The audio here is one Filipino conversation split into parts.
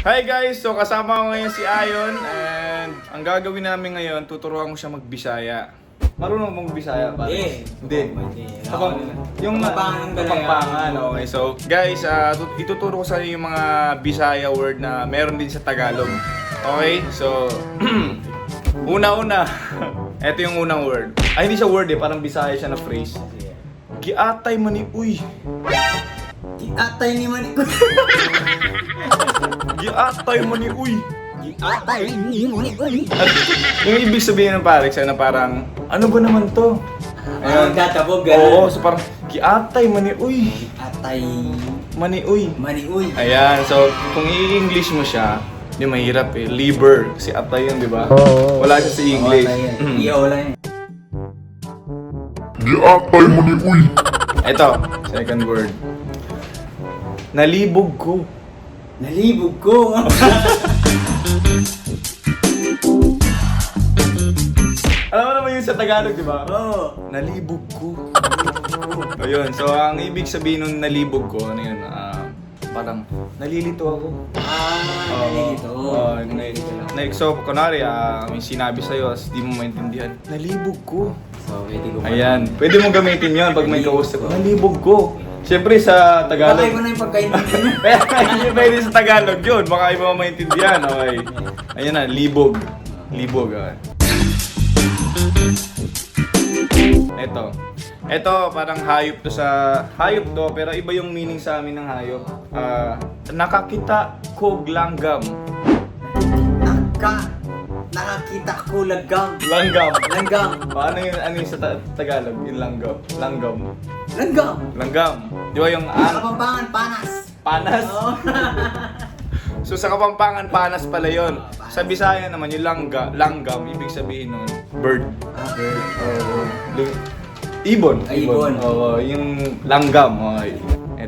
Hi guys! So kasama ko ngayon si Ayon and ang gagawin namin ngayon, tuturuan ko siya mag-Bisaya. Marunong mong Bisaya pa? Hindi. Yung Kapampangan. Okay, so guys, ituturo ko sa inyo yung mga Bisaya word na meron din sa Tagalog. Okay, so una-una. Ito yung unang word. Ay, hindi siya word eh, parang Bisaya siya na phrase. Giatay mani uy. Giatay ni Manikoy. Giatay mani uy. Giatay ni Manikoy. Yung ibig sabihin ng parex na parang, ano ba naman to? Ayun, tatabog. Oo, so parang, giatay mani uy. Giatay Mani uy. Maniuy. Ayan, so kung i-English mo siya, di mahirap eh. Liber, si atay yun, di ba? Wala siya sa English. Iyo lang yun. Giatay mo ni uy. Ito, second word. Nalibog ko. Nalibog ko. Alam mo naman yun sa Tagalog, di ba? Oo. Nalibog ko. Ayun, so ang ibig sabihin ng nalibog ko, ano yun, parang nalilito ako. Nalilito. So, kunwari, may sinabi sa'yo, as di mo maintindihan, nalibog ko. So, pwede ko. Ayan, pwede mo gamitin yun pag may kausap. Nalibog ko. Siyempre sa Tagalog. Bakay mo na yung pagkaintindi mo. Kaya hindi pwede sa Tagalog yun, baka iba mo maintindihan. Okay. Ayan na, libog. Libog. Okay. Ito, parang hayop to sa... Hayop to, pero iba yung meaning sa amin ng hayop. Nakakita ko langgam. Nakakita ko langgam. Langgam. Langgam. Ano yun sa Tagalog? Yung langgam. Langgam. Langgam. Langgam. Di ba yung Sa Kapampangan, panas. panas? Oo. So sa Kapampangan, panas pala yun. Sa Bisaya naman, yung langgam, ibig sabihin nun, bird. Bird. Ibon. Ibon. Oo, yung langgam. Okay.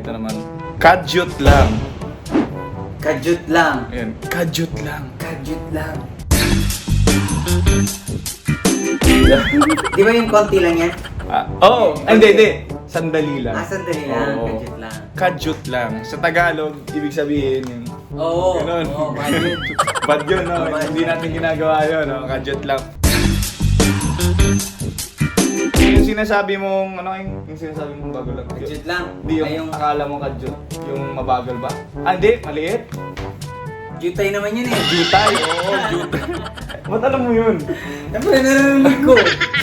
Ito naman, kadyot lang. Kadyut lang. Ayan, kadyot lang. Kadyut lang. Di ba yung konti lang yan? Hindi. Sandali lang. Sandali lang. Oo. Kadyut lang. Kadyot lang. Sa Tagalog, ibig sabihin yung Oo. ganun. Oo, kadyut. Bad yun, no? Bad Hindi yun. natin ginagawa yun, no? Kadyot lang. Yung sinasabi mong, yung sinasabi mong bago lang? Kadyut lang. Hindi, yung akala mo kadyot. Yung mabagal ba? Hindi, maliit. Jutay naman yun eh. Jutay, oo, jutay. Ba't alam mo yun? Siyempre, narinig ko.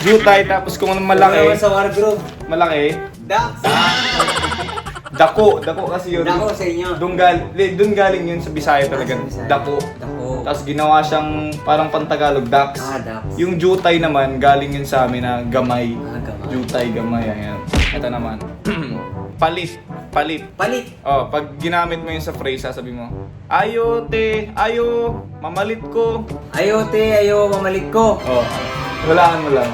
Jutay, tapos kung anong Wala malaki, sa wardrobe. malaki, Dax. dako kasi yun. Dako sa inyo. Doon galing yun sa Bisaya talaga, Bisaya. dako. Dako. Tapos ginawa siyang parang pantagalog, dax. Dax. Yung jutay naman, galing yun sa amin na gamay. Gamay. Jutay, gamay, ayan. Ito naman, palit. Palit. Oh, pag ginamit mo yun sa phrase, sasabi mo, ayo te, ayo, mamalit ko. Ayaw te, ayaw mamalit ko. Oh, walaan mo lang.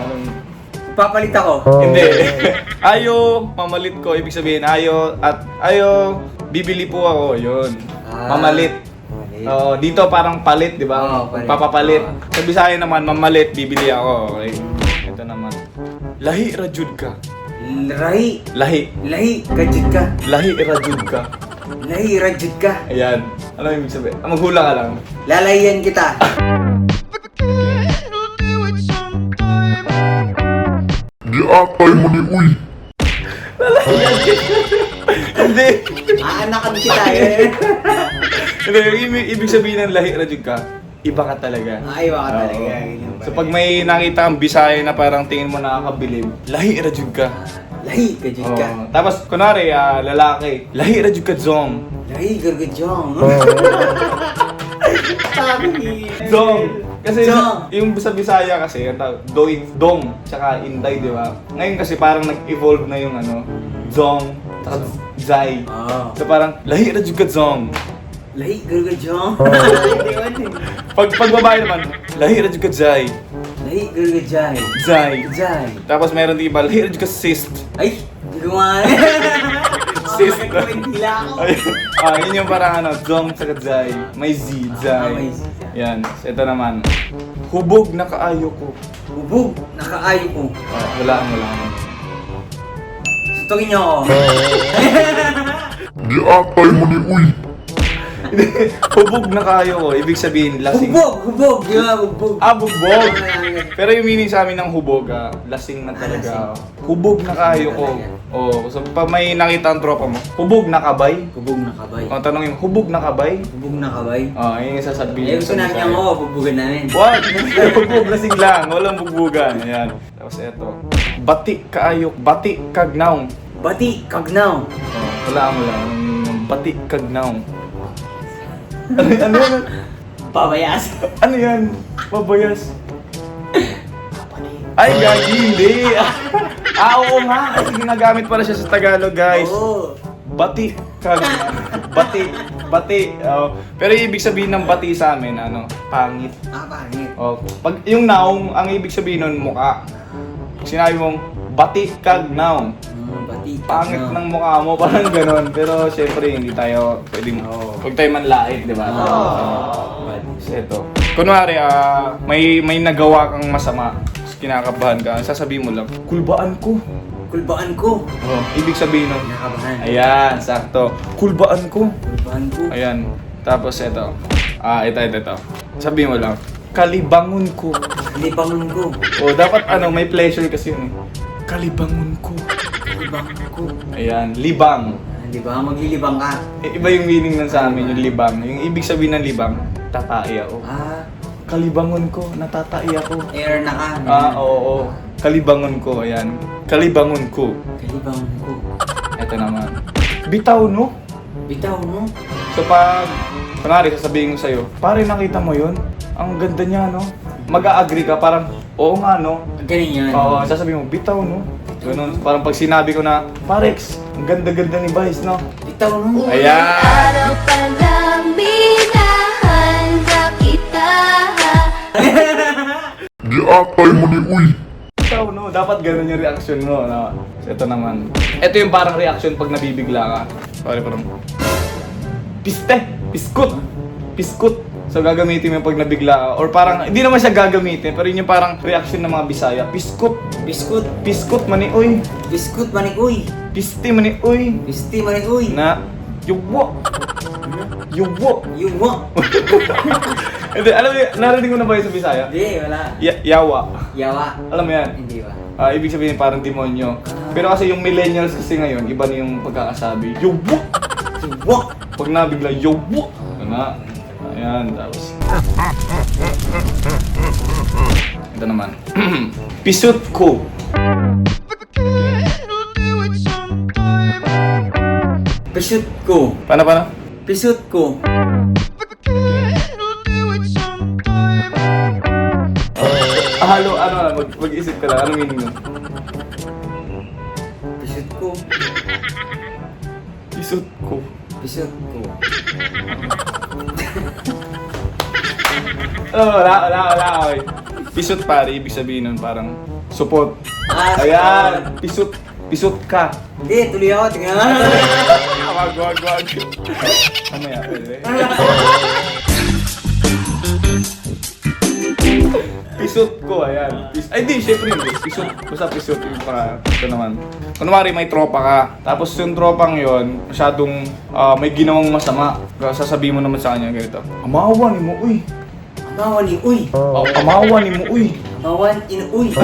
Papalit ako. Hindi. Ayo, mamalit ko. Ibig sabihin, ayo, bibili po ako. Yun. Mamalit. Mamalit. Oo, dito parang palit, di ba? Oo, palit. Papapalit. Oo. Sa Bisaya naman, mamalit, bibili ako. Okay. Ito naman. Lahi rajud ka. Lahi. Lahi. Kadyut ka. Lahi rajud ka. Lahi, radyut ka. Ayan. Ano ibig sabihin? Maghula ka lang. Lalayan kita. Giatay mo ni uy. Hindi. Aanakan kita eh. Hindi, yung ibig sabihin ng lahi rajud ka, iba ka talaga. Ay, baka Oo. talaga. Ganyan So pala. pag may nakita kang Bisaya na parang tingin mo nakakabilib, lahi rajud ka. Lahi, kadyut ka. Oo. Tapos kunwari, lalaki, lahi rajud ka zong. Lahi, gargadyong. Sabi. Zong. Kasi Zong. yung sa Bisaya kasi, yung tawag, dong, tsaka inday, di ba? Ngayon kasi parang nag-evolve na yung zong, tsaka zay. Oo. So parang, lahi rajud ka zong. Lahi, gargadyong. Hindi man eh. Pag babae naman, lahi rajud ka zay. Lahi, gargadyay. Zay. Jay. Tapos meron din iba, lahi rajud ka sist. Ay, hindi ko nga eh. Sis. Magkakawintila ako. Yun yung parang zong sa zay. May Z, zay. May Z. Yan. So, ito naman. Hubog na kaayo ko. Bubog, nakaayo ko. Wala. Sutukin niyo ako. Giatay mo ni uy. Hubog na kayo ko. Ibig sabihin, lasing. Hubog. Di ba? Hubog. Ah, bugbog. Pero yung meaning sa amin ng hubog, lasing na talaga. Hubog na kayo ko. Oh, so pag may nakita ang tropa mo, hubog na kabay. Hubog na kabay. O, tanongin, hubog na kabay? Hubog na kabay. Oh, yun yung sasabihin. Gusto namin Bisaya. ako, bubugan namin. What? Hubog, lasing lang. Walang bugbugan. Ayan. Tapos eto. Bati kaayok. Bati kagnaw. Bati, kagnaw. Oh, wala mo lang. Bati kagnaw. Ano yan? Pabayas. Ano yan? Mabayas. Ay, gagi, hindi. Oo nga. Kasi ginagamit pala siya sa Tagalog, guys. Oo. Bati bati. Oh. Pero yung ibig sabihin ng bati sa amin, pangit. Pangit. Oh. Pag yung naong, ang ibig sabihin nun, mukha. Sinabi mong, bati kagnaw. Bati, Pangit kagnaw. ng mukha mo, parang ganon. Pero syempre, hindi tayo pwedeng, huwag tayo manlait, di ba? So, ito. Kunwari, may nagawa kang masama, tapos kinakabahan ka, sasabihin mo lang, kulbaan ko. Kulbaan ko. Oh, ibig sabihin nun, Nakabahan. ayan, sakto. Kulbaan ko. Kulbaan ko. Ayan. Tapos ito. Ito. Sabihin mo lang, kalibangon ko. Libangon ko. O, dapat may pleasure kasi yun. Kalibangon ko. Libangon ko. Ayan, libang. Di ba? Maglilibang ka. Iba yung meaning nun sa amin, yung libang. Yung ibig sabihin ng libang, tatai ako. Kalibangon ko, natatai ako. Air na ka. Oo. Kalibangon ko, ayan. Kalibangon ko. Kalibangon ko. Ito naman. Bitaw, no? Bitaw, no? So pag, kunwari, sasabihin ko sa'yo, pare, nakita mo yun? Ang ganda niya, no? Mag-a-agree ka, parang, oo nga, no? Galing yan. Oo, sasabihin mo, bitaw, no? Ganun, parang pag sinabi ko na, Parex, ang ganda-ganda ni Vice, no? Bitaw, no? Ayan! Araw pa lang minahanda kita. Giatay mo ni uy. Bitaw, no? Dapat ganun yung reaction mo, no? So, ito naman. Ito yung parang reaction pag nabibigla ka. Sorry, parang, Piskut. So gagamitin mo yung pag nabigla ka. Or parang, hindi naman siya gagamitin, pero yun yung parang reaction ng mga Bisaya. Biskut. Piskut, manioy. Biskut manikoy. Pisti, manioy. Bisti manikoy. Na, yubo. Yumo. Hindi, alam mo, narinig mo na ba yun sa Bisaya? Hindi, wala. Yawa. Yawa. Alam mo yan? Hindi ba? Ibig sabihin parang demonyo. Pero kasi yung millennials kasi ngayon, iba na yung pagkakasabi. Yubo! Yumo. Pag nabigla, yubo! Na. Ayan, tapos. Ito naman. Pisut ko. Pisut ko. Paano? Pisut ko. Halo, mag-isip ka lang. Ano meaning nun? Pisut ko. Pisut ko. Pisut ko. Wala. Okay. Pisut pare, ibig sabihin nun parang supot. Ayan, pisut ka. Hindi, tuloy ako. Tingnan nga. Wag. Mamaya, pwede. Pisut ko, ayan. Ay di, syempre hindi. Pisut, basta pisut yung para, ito naman. Kunwari may tropa ka, tapos yung tropang yon masyadong may ginawang masama. Sasabihin mo naman sa kanya ganito, amawa ni mo, uy. Amawan ni Uy. Amawa ni mo, uy. Amawan in Uy.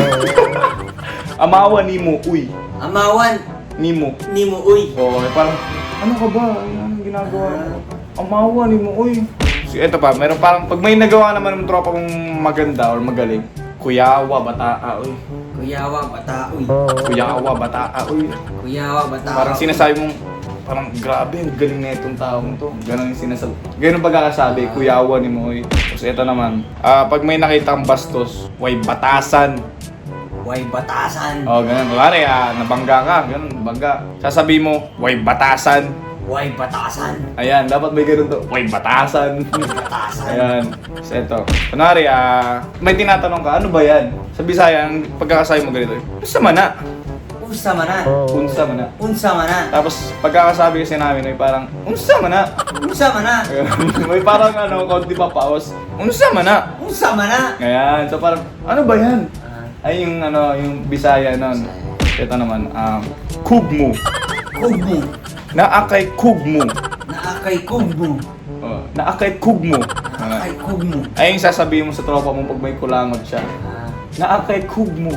Amawa ni mo, uy. Amawan Ni mo. ni mo Uy. Oo, parang, ano ka ba? Anong ginagawa mo? Amawa ni mo, uy. So, ito pa, meron parang, pag may nagawa naman ng tropa kong maganda or magaling, kuyawa, bataa, uy. Kuyawa bata Uy. Kuyawa, bataa, uy. Kuyawa bata. Parang sinasabi mong, parang grabe, ang galing na itong taong to. Ganon yung sinasabi. Ganon pagkakasabi, kuyawa ni mo, uy. Tapos ito naman, pag may nakitang bastos, way batasan. Way batasan. O, ganun. Kunwari, nabangga ka, ganun, bangga. Sasabi mo, way batasan. Way batasan. Ayan, dapat may ganun to. Way batasan. Batasan. Ayan. So, ito. Kunwari, may tinatanong ka, ano ba yan? Sa Bisaya, ang pagkakasabi mo ganito, unsa man na? Unsa man na. Unsa man na. Unsa man na. Tapos, pagkakasabi kasi namin, ay parang, unsa man na? Unsa man na. May parang konti pa pause. Unsa man na? Unsa man na. Ayan. So, parang, ano ba yan? Ay, yung Bisaya nun. Ito naman, kugmo. Kugmo. Naakay kugmo. Naakay kugmo. Oh, naakay kug mo. Ay, kug mo. Ay yung sasabihin mo sa tropa mo pag may kulangot siya. Naakay kug mo.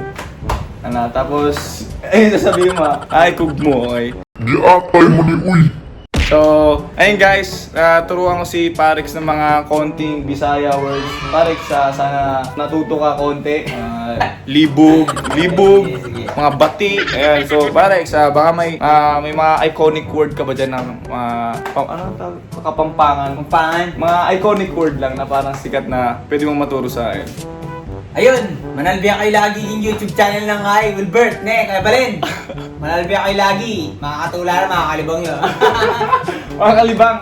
Ano, tapos, ay sasabihin mo, ay kug mo, okay? Giapay mo ni uy. So, ayun guys, turuan ko si Parex ng mga konting Bisaya words. Parex, sana natuto ka konti. Libog, Sige. mga bati. Ayan, so Parex, baka may mga iconic word ka ba dyan ng ano tawag? Kapampangan. Pampangan. Mga iconic word lang na parang sikat na pwede mong maturo sa akin. Ayun, manalbiya kayo lagi yung YouTube channel ng kay Wilbert, kay Balen. Manalbiya kayo lagi. Makakatula na, makakalibang yun. Mga kalibang,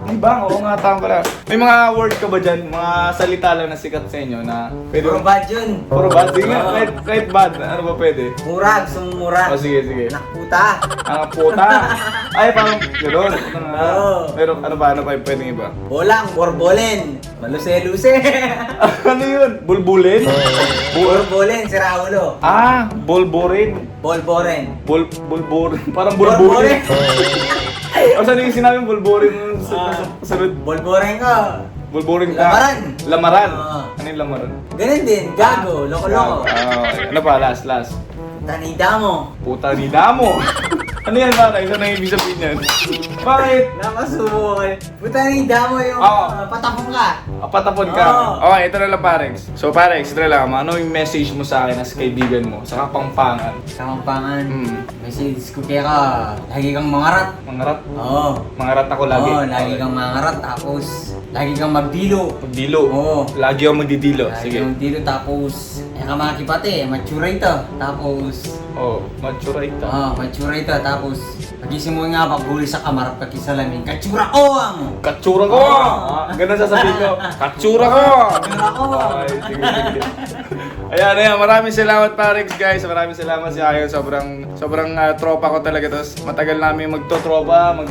libang, oo nga, tama pala. May mga word ka ba dyan, mga salita lang na sikat sa inyo na pwede Puro bad yun. Puro bad? Sige nga, Oo. kahit bad, ano ba pwede? Murag, sumura. O sige, sige. Nakputa. Ang puta. Ay, parang gano'n. Oo. Pero ano ba pwede iba? Bolang, borbolen. Maluse-luse. Ano yun? Bulbulin? Borbolen, sira ulo. Bolborin. Bolboren. Bulborin. Parang bulburin. O saan yung sinabing bulborin sa sunod? Bolboren ko. Bulborin ka? Lamaran. Lamaran? Oo. Ano yung lamaran? Ganun din, gago, loko-loko. Ano pa? Last. Tanida mo. Puta ni Damo. Ano yan, Maray? Ano yung ibig sabihin yan? Bakit? Nakasubo ka. Tanida mo yung Oo. patapong ka. Patapon ka. Oo. Okay, ito na lang, Parex. So, Parex, ito na lang. Ano yung message mo sa akin as kaibigan mo sa Kapampangan? Kamampangan. Hmm. Message ko kaya ka, lagi kang mangarat. Mangarat? Oo. Mangarat ako lagi. Oo, lagi kang mangarat. Tapos, lagi kang magdilo. Magdilo. Oo. Lagi ako magdidilo. Lagi Sige. kang magdilo. Tapos, ka makikipate, mature ito. Tapos, Oh, mature ito. mature ito. Tapos, pagising mo nga, paghuli sa kamarap ka kisalamin. Katsura ko ang! Katsura ko! Ganun sasabihin ko. Katsura ko! Katsura ko! Okay, sige. Ayan. Maraming salamat, Parex, guys. Maraming salamat si Ayon. Sobrang tropa ko talaga. Tapos matagal namin magtotropa.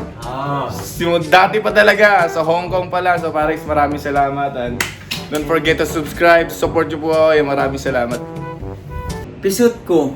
Dati pa talaga. Sa Hong Kong pa lang. So, Parex, maraming salamat. And don't forget to subscribe. Support nyo po ako. Maraming salamat. Pisut ko.